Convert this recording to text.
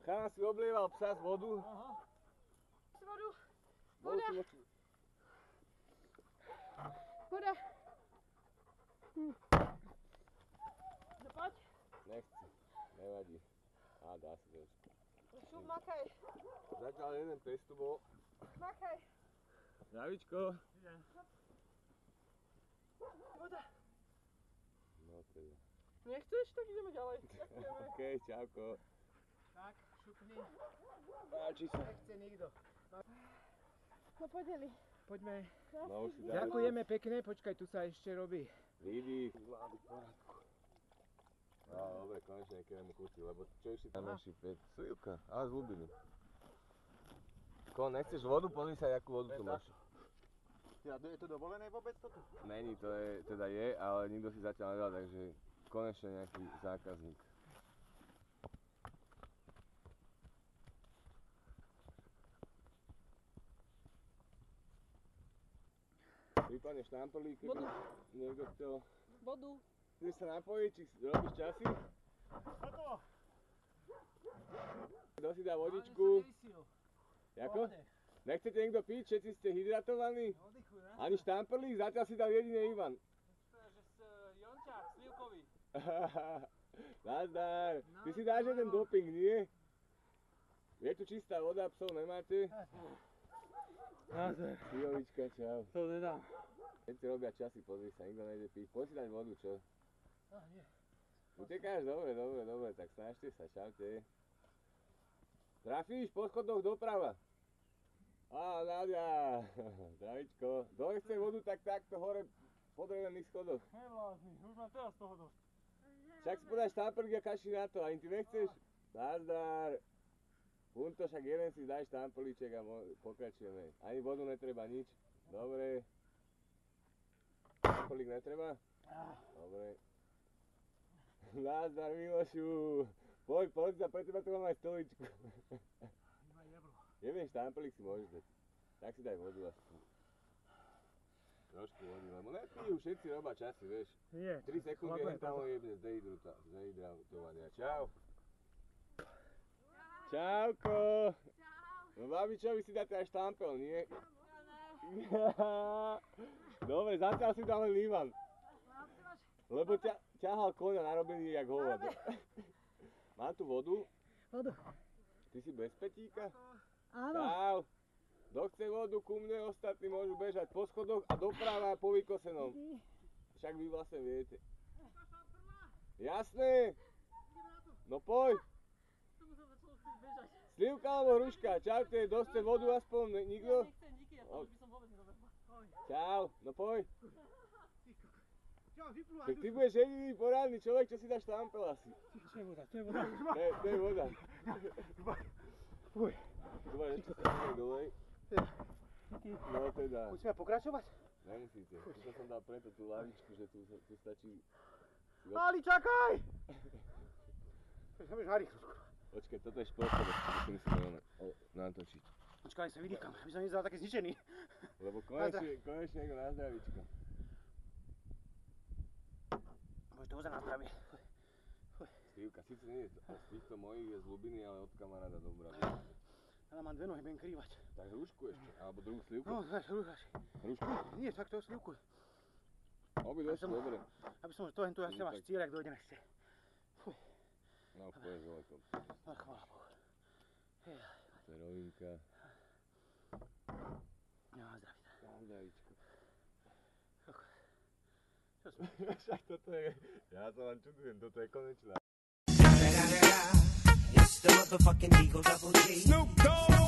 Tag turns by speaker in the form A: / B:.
A: Chána si oblieval psa z vodu.
B: Aha.
C: Vodu. Voda. Voda. No poď.
A: Nechci, nevadí. Á, dá si to.
C: Šup, makaj.
A: Zatiaľ jeden testu bol.
C: Makaj.
A: Zdravíčko.
C: Voda.
A: No teda.
C: Nechceš? Tak ideme ďalej.
A: Okej, čauko.
B: Tak, šupni.
A: Páči sa.
B: Nechce nikto.
C: No poďme.
B: Poďme.
A: No už si dali.
B: Ďakujeme pekne, počkaj, tu sa ešte robí.
A: Výdych. Vlády, porádku. Á, dobre, konečne nekému kúti, lebo čo ešte tam naši päť? Slivka, ale z hlubiny. Ko, nechceš vodu? Pozri sa, akú vodu tu máš.
D: Je to dovolené vôbec toto?
A: Není, to je, teda je, ale nikto si zatiaľ nedal, takže konečne nejaký zákazník. Prípadne štamprlík, keby niekto chcel.
C: Vodu.
A: Chceš sa napojiť, či robíš časy?
B: Toto!
A: Kto si dá vodičku? Jako? Nechcete niekto piť? Všetci ste hydratovaní?
B: Oddychuj, ne?
A: Ani štamprlík? Zatiaľ si dal jedine Ivan.
B: To je, že Jončák, slivkový.
A: Nazdar. Ty si dáš jeden doping, nie? Je tu čistá voda, psov nemáte?
B: Nazdar.
A: Sijovička, čau.
B: To nedám.
A: Všetci robia časy, pozri sa, nikto nejde piť. Poď si dať vodu, čo?
B: Nie.
A: Utekáš? Dobre, tak snažte sa, čaute. Trafíš po schodoch doprava. Á, Nádia, zdravíčko. Kto chce vodu, tak takto hore po drevených schodoch.
B: Nevlázni, už mám teraz toho dosť.
A: Však si podáš štamprlík a kaši na to, ani ty nechceš? Nazdar. Punto, však jeden si daj štamprlíček a pokračujeme. Ani vodu netreba, nič. Dobre. Štamprlík netreba? Dobre. Nazdar, Milošu. Poď sa, pre teba tu mám aj stoličku. Jeden štamprlík si môžeš dať. Tak si daj vodu aspoň. Trošku vody, lebo nepijú, všetci robia časy, vieš.
B: Nie.
A: 3 sekundy len tam jebne z dehydratovania. Čau. Čauko. No babičovi si dáte aj štampel, nie? Dobre, zatiaľ si dal len Ivan. Lebo ťahal koňa narobený jak hovado. Mám tu vodu.
B: Vodu.
A: Ty si bez petíka?
B: Áno.
A: Čau. Kto chce vodu ku mne, ostatní môžu bežať po schodoch a doprava po vykosenom. Však vy vlastne viete. Jasné. No poď. Slivka alebo hruška? Čaute, kto chce vodu aspoň? Nikto?
C: Nechcem, díky, ja to už by som vôbec nedobehla.
A: Čau, no poď.
D: Čo, vyplúvaj
A: Tak ty budeš jediný poradný človek, čo si dá štampel asi.
B: To je voda, to je voda.
A: To je voda.
B: Uj.
A: Dobre, ešte sa tak dolej. No teda,
D: Musíme pokračovať?
A: nemusíte. Tu som dal preto tú lavičku, že tu stačí...
D: Ali, čakaj! Chceš harýchlo skoro.
A: Počkaj, toto je športovec, to musíme natočiť.
D: Počkaj, sa vydýcham, aby som nezdal taký zničený.
A: Lebo konečne niekto na zdravíčko.
D: Môžete ho za nás zdravie.
A: Slivka, síce nie je z týchto mojich, je z hlubiny, ale od kamaráda dobrá.
D: Ale mám dve nohy, budem krývať.
A: Tak hrušku ešte, alebo druhú slivku.
D: No, hruška.
A: Hrušku?
D: Nie, tak to slivku.
A: Obidve sú dobre.
D: Aby som to tu ešte máš cieľ, ak dojdem ešte.
A: No, pôjdeš dole to.
D: No, chvála Bohu.
A: To je rovinka.
D: No, zdraví.
A: Na zdravíčko.
D: Čo som?
A: Však toto je, ja sa len čudujem, toto je konečná.
E: It's the motherfucking Eagle Double G. Snoop Dogg.